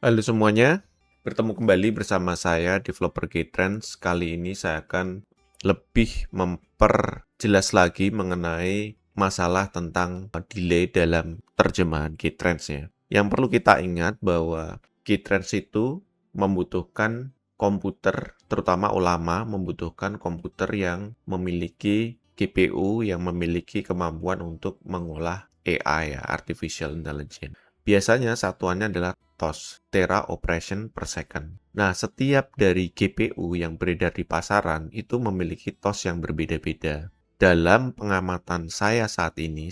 Halo semuanya, bertemu kembali bersama saya developer Gtrends. Kali ini saya akan lebih memperjelas lagi mengenai masalah tentang delay dalam terjemahan Gtrends ya. Yang perlu kita ingat bahwa Gtrends itu membutuhkan komputer, terutama ulama membutuhkan komputer yang memiliki GPU yang memiliki kemampuan untuk mengolah AI ya, Artificial Intelligence. Biasanya satuannya adalah TOS, Tera Operation per Second. Nah, setiap dari GPU yang beredar di pasaran itu memiliki TOS yang berbeda-beda. Dalam pengamatan saya saat ini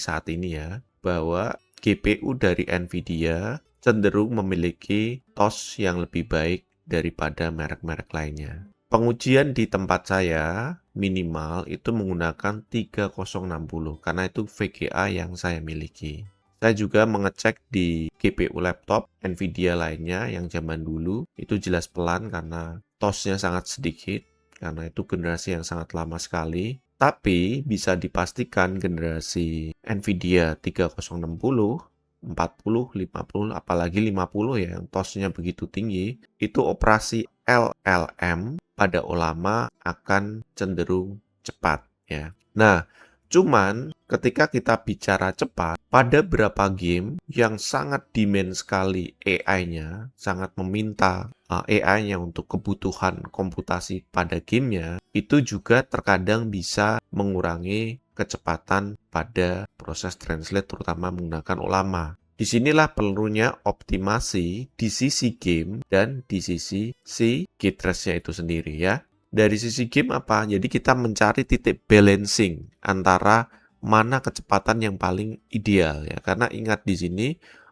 ya, bahwa GPU dari Nvidia cenderung memiliki TOS yang lebih baik daripada merek-merek lainnya. Pengujian di tempat saya minimal itu menggunakan 3060 karena itu VGA yang saya miliki. Saya juga mengecek di GPU laptop Nvidia lainnya yang zaman dulu itu jelas pelan karena TOS-nya sangat sedikit karena itu generasi yang sangat lama sekali. Tapi bisa dipastikan generasi Nvidia 3060, 40, 50, apalagi 50 ya yang TOS-nya begitu tinggi, itu operasi LLM pada ulama akan cenderung cepat ya. Nah, cuman ketika kita bicara cepat, pada beberapa game yang sangat demand sekali AI-nya, sangat meminta AI-nya untuk kebutuhan komputasi pada gamenya, itu juga terkadang bisa mengurangi kecepatan pada proses translate terutama menggunakan ulama. Disinilah perlunya optimasi di sisi game dan di sisi si Gtrends-nya itu sendiri ya. Dari sisi game apa? Jadi kita mencari titik balancing antara mana kecepatan yang paling ideal ya. Karena ingat di sini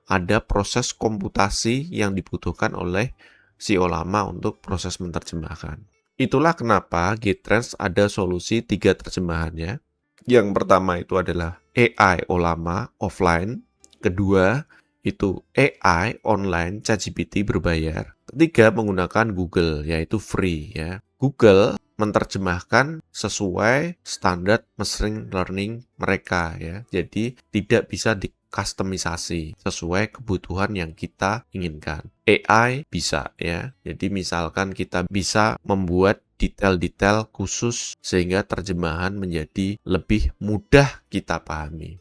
ada proses komputasi yang dibutuhkan oleh si ulama untuk proses menerjemahkan. Itulah kenapa Gtrends ada solusi 3 terjemahannya. Yang pertama itu adalah AI ulama offline, kedua itu AI online ChatGPT berbayar, ketiga menggunakan Google yaitu free ya. Google menerjemahkan sesuai standar machine learning mereka ya. Jadi tidak bisa dikustomisasi sesuai kebutuhan yang kita inginkan. AI bisa ya. Jadi misalkan kita bisa membuat detail-detail khusus sehingga terjemahan menjadi lebih mudah kita pahami.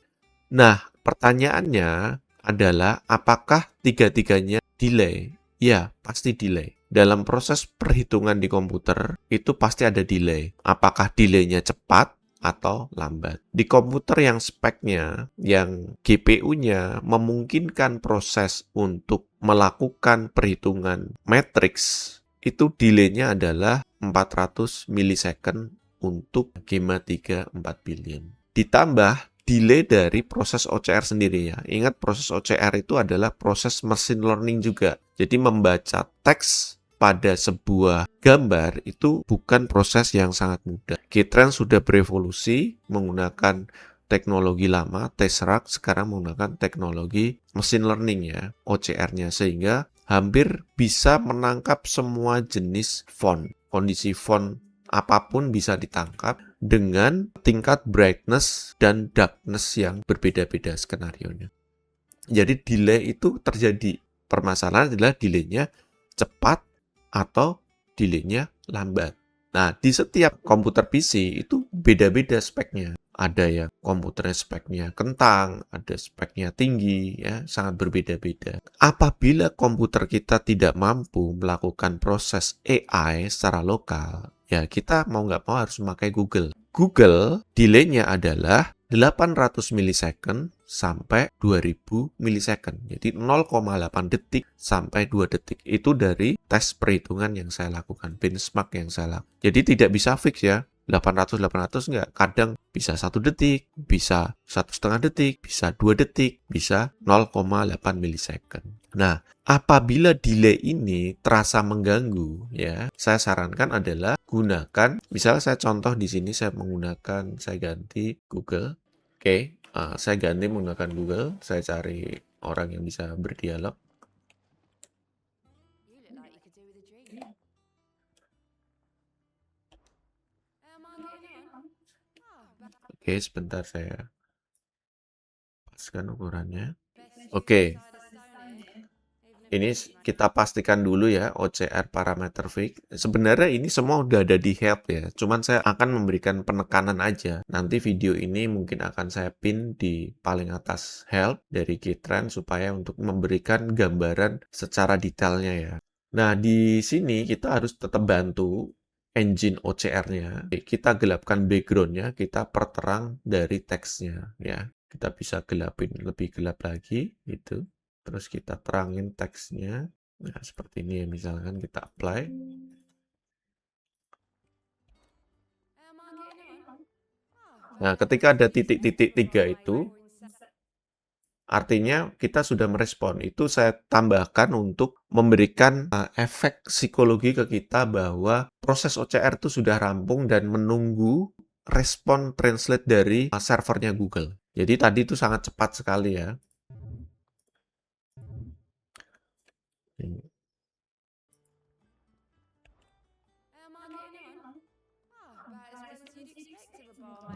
Nah, pertanyaannya adalah apakah tiga-tiganya delay? Ya, pasti delay. Dalam proses perhitungan di komputer, itu pasti ada delay. Apakah delaynya cepat atau lambat? Di komputer yang speknya, yang GPU-nya memungkinkan proses untuk melakukan perhitungan matriks, itu delaynya adalah 400 milisecond untuk Gemma 3 4 billion. Ditambah delay dari proses OCR sendiri ya. Ingat proses OCR itu adalah proses machine learning juga. Jadi membaca teks pada sebuah gambar itu bukan proses yang sangat mudah. Gtrends sudah berevolusi menggunakan teknologi lama, Tesseract sekarang menggunakan teknologi machine learning ya, OCR-nya, sehingga hampir bisa menangkap semua jenis font. Kondisi font apapun bisa ditangkap dengan tingkat brightness dan darkness yang berbeda-beda skenarionya. Jadi delay itu terjadi. Permasalahan adalah delaynya cepat atau delaynya lambat. Nah, di setiap komputer PC itu beda-beda speknya. Ada yang komputernya speknya kentang, ada speknya tinggi, ya, sangat berbeda-beda. Apabila komputer kita tidak mampu melakukan proses AI secara lokal, ya kita mau nggak mau harus memakai Google. Google delaynya adalah 800 milisecond sampai 2000 milisecond. Jadi 0,8 detik sampai 2 detik. Itu dari tes perhitungan yang saya lakukan, benchmark yang saya lakukan. Jadi tidak bisa fix ya. 800 enggak. Kadang bisa 1 detik, bisa 1,5 detik, bisa 2 detik, bisa 0,8 milisecond. Nah, apabila delay ini terasa mengganggu ya, saya sarankan adalah gunakan, misalnya saya contoh di sini saya ganti Google. Oke, saya ganti menggunakan Google, saya cari orang yang bisa berdialog. Oke, sebentar saya paskan ukurannya. Oke, Ini kita pastikan dulu ya OCR parameter fix. Sebenarnya ini semua udah ada di help ya. Cuman saya akan memberikan penekanan aja. Nanti video ini mungkin akan saya pin di paling atas help dari Gtrend supaya untuk memberikan gambaran secara detailnya ya. Nah, di sini kita harus tetap bantu engine OCR-nya. Kita gelapkan background-nya, kita perterang dari teksnya ya. Kita bisa gelapin lebih gelap lagi gitu. Terus kita terangin teksnya. Nah, seperti ini ya, misalkan kita apply. Nah, ketika ada titik-titik 3 itu, artinya kita sudah merespon. Itu saya tambahkan untuk memberikan efek psikologi ke kita bahwa proses OCR itu sudah rampung dan menunggu respon translate dari servernya Google. Jadi tadi itu sangat cepat sekali ya.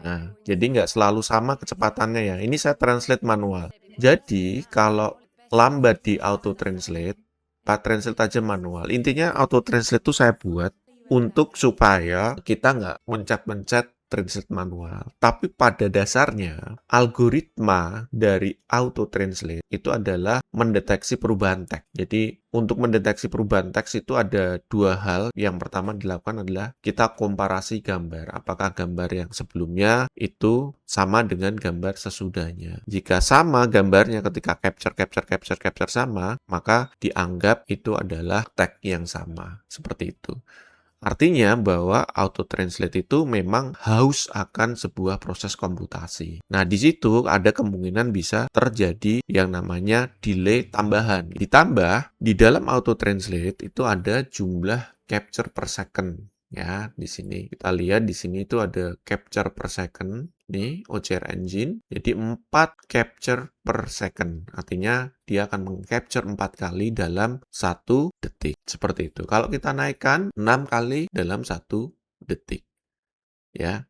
Nah, jadi nggak selalu sama kecepatannya ya. Ini saya translate manual. Jadi, kalau lambat di auto translate, Pak translate aja manual. Intinya auto translate itu saya buat untuk supaya kita nggak mencet-mencet translate manual. Tapi pada dasarnya, algoritma dari auto translate itu adalah mendeteksi perubahan teks. Jadi, untuk mendeteksi perubahan teks itu ada dua hal. Yang pertama dilakukan adalah kita komparasi gambar. Apakah gambar yang sebelumnya itu sama dengan gambar sesudahnya. Jika sama gambarnya ketika capture sama, maka dianggap itu adalah tag yang sama. Seperti itu. Artinya bahwa auto translate itu memang haus akan sebuah proses komputasi. Nah, di situ ada kemungkinan bisa terjadi yang namanya delay tambahan. Ditambah di dalam auto translate itu ada jumlah capture per second. Ya, di sini kita lihat di sini itu ada capture per second. Nih, OCR engine. Jadi 4 capture per second. Artinya dia akan mengcapture 4 kali dalam 1 detik. Seperti itu. Kalau kita naikkan 6 kali dalam 1 detik. Ya.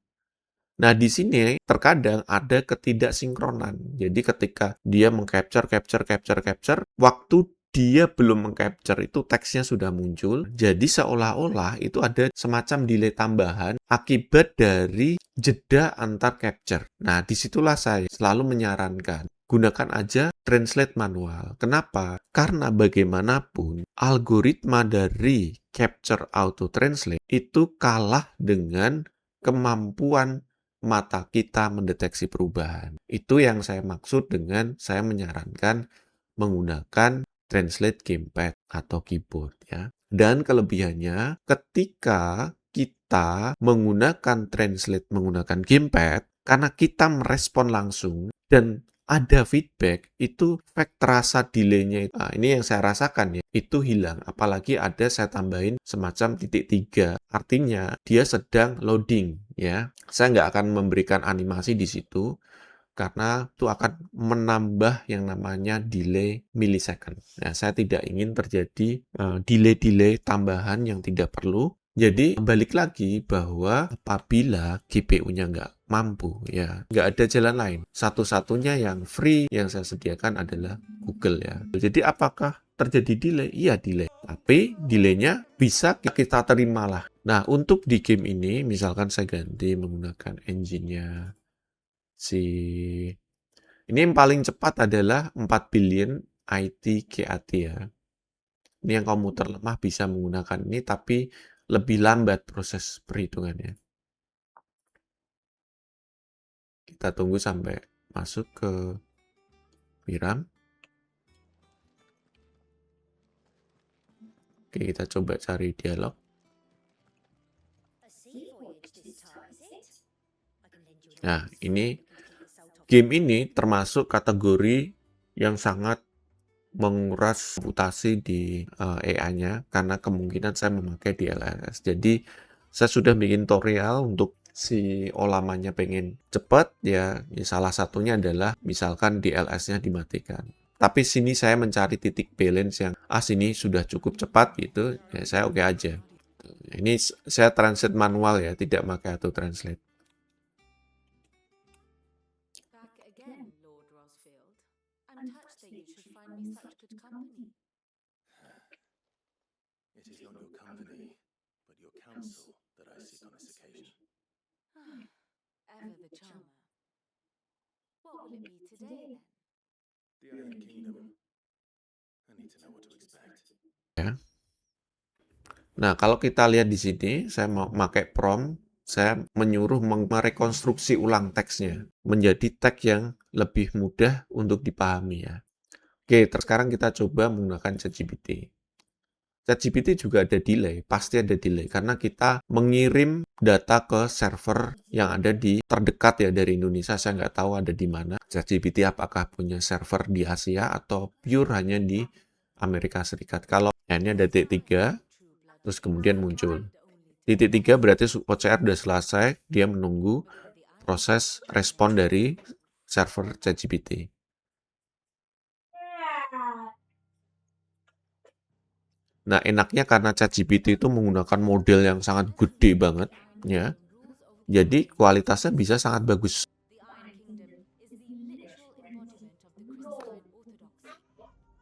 Nah, di sini terkadang ada ketidaksinkronan. Jadi ketika dia capture, waktu dia belum mengcapture itu teksnya sudah muncul. Jadi seolah-olah itu ada semacam delay tambahan akibat dari jeda antar capture. Nah, disitulah saya selalu menyarankan gunakan aja translate manual. Kenapa? Karena bagaimanapun algoritma dari capture auto translate itu kalah dengan kemampuan mata kita mendeteksi perubahan. Itu yang saya maksud dengan saya menyarankan menggunakan translate gamepad atau keyboard ya. Dan kelebihannya ketika kita menggunakan translate menggunakan gamepad karena kita merespon langsung dan ada feedback, itu efek terasa delay-nya. Nah, ini yang saya rasakan ya, itu hilang. Apalagi ada saya tambahin semacam titik 3. Artinya dia sedang loading ya. Saya nggak akan memberikan animasi di situ karena itu akan menambah yang namanya delay millisecond. Nah, saya tidak ingin terjadi delay-delay tambahan yang tidak perlu. Jadi, balik lagi bahwa apabila GPU-nya nggak mampu, ya nggak ada jalan lain. Satu-satunya yang free yang saya sediakan adalah Google ya. Jadi, apakah terjadi delay? Iya, delay. Tapi delaynya bisa kita terima lah. Nah, untuk di game ini, misalkan saya ganti menggunakan engine-nya si ini yang paling cepat adalah 4 billion IT GAT ya. Ini yang komputer lemah bisa menggunakan ini, tapi lebih lambat proses perhitungannya. Kita tunggu sampai masuk ke VRAM. Oke, kita coba cari dialog. Nah, game ini termasuk kategori yang sangat menguras komputasi di AI-nya karena kemungkinan saya memakai DLSS. Jadi saya sudah bikin tutorial untuk si olamanya pengen cepat ya, salah satunya adalah misalkan DLSS-nya dimatikan. Tapi sini saya mencari titik balance yang sini sudah cukup cepat gitu, ya saya oke aja. Ini saya translate manual ya, tidak pakai auto translate. Back again, Lord Rosfield. I'm touched that you should find me such good company. It is not your company, but your counsel that I seek on this occasion. Ever the charmer. What will it be today, then? The Iron Kingdom. I need to know what to expect. Ya. Nah, kalau kita lihat di sini, saya mau pakai prompt, saya menyuruh merekonstruksi ulang teksnya menjadi teks yang lebih mudah untuk dipahami ya. Oke, sekarang kita coba menggunakan ChatGPT. ChatGPT juga ada delay, pasti ada delay karena kita mengirim data ke server yang ada di terdekat ya dari Indonesia. Saya nggak tahu ada di mana. ChatGPT apakah punya server di Asia atau pure hanya di Amerika Serikat. Kalau ini ada titik 3, terus kemudian muncul. Titik 3 berarti OCR sudah selesai, dia menunggu proses respon dari server ChatGPT. Nah, enaknya karena ChatGPT itu menggunakan model yang sangat gede banget, ya. Jadi kualitasnya bisa sangat bagus. The Iron Kingdom is the literal embodiment of the Christine orthodoxy.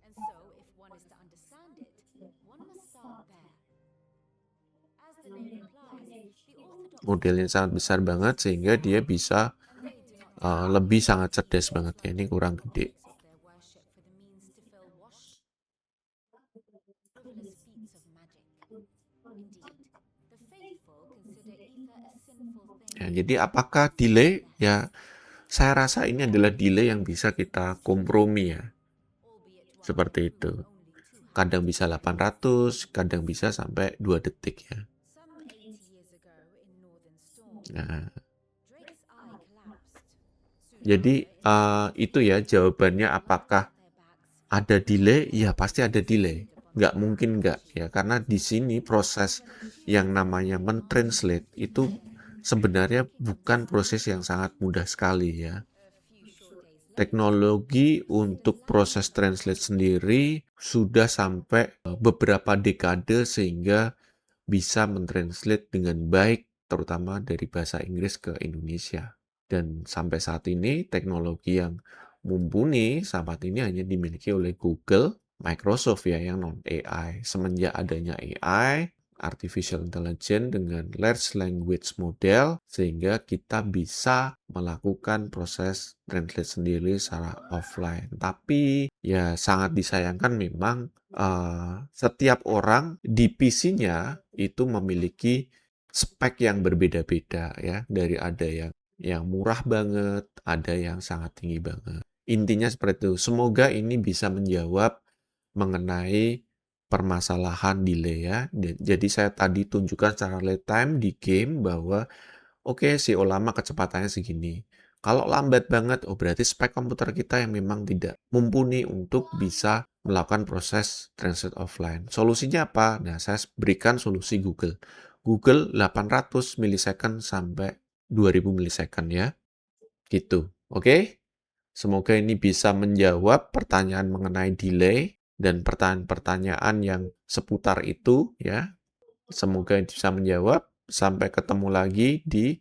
And so, if one is to understand it, one must start there. As the name implies, the orthodox Modelnya sangat besar banget sehingga dia bisa and they do not lebih sangat cerdas banget ya. Ini kurang gede. of their worship for the means to fill wash frivolous feats of magic. Indeed, the faithful consider ether a sinful thing. Ya, jadi apakah delay? Ya, saya rasa ini adalah delay yang bisa kita kompromi ya. Albeit one Seperti can itu. prove only too Kadang bisa 800, kadang bisa sampai 2 detik ya. Some 80 years ago in Northern Storm, Nah, Drake's eye collapsed. Soon jadi after, itu ya jawabannya apakah their backs. ada delay? Ya pasti ada delay. Nggak mungkin nggak ya, karena di sini proses yang namanya mentranslate itu sebenarnya bukan proses yang sangat mudah sekali ya. A few short days later, Teknologi untuk proses translate sendiri sudah sampai beberapa dekade sehingga bisa mentranslate dengan baik, terutama dari bahasa Inggris ke Indonesia. Dan sampai saat ini teknologi yang mumpuni saat ini hanya dimiliki oleh Google, Microsoft ya yang non AI. Semenjak adanya AI, artificial intelligence dengan large language model, sehingga kita bisa melakukan proses translate sendiri secara offline. Tapi ya sangat disayangkan memang setiap orang di PC-nya itu memiliki spek yang berbeda-beda ya. Dari ada yang murah banget, ada yang sangat tinggi banget. Intinya seperti itu. Semoga ini bisa menjawab mengenai permasalahan delay ya. Jadi saya tadi tunjukkan secara real time di game bahwa oke, CO lama kecepatannya segini. Kalau lambat banget, oh berarti spek komputer kita yang memang tidak mumpuni untuk bisa melakukan proses translate offline. Solusinya apa? Nah, saya berikan solusi Google. Google 800 millisecond sampai 2000 millisecond ya. Gitu. Oke? Semoga ini bisa menjawab pertanyaan mengenai delay dan pertanyaan-pertanyaan yang seputar itu ya. Semoga bisa menjawab. Sampai ketemu lagi di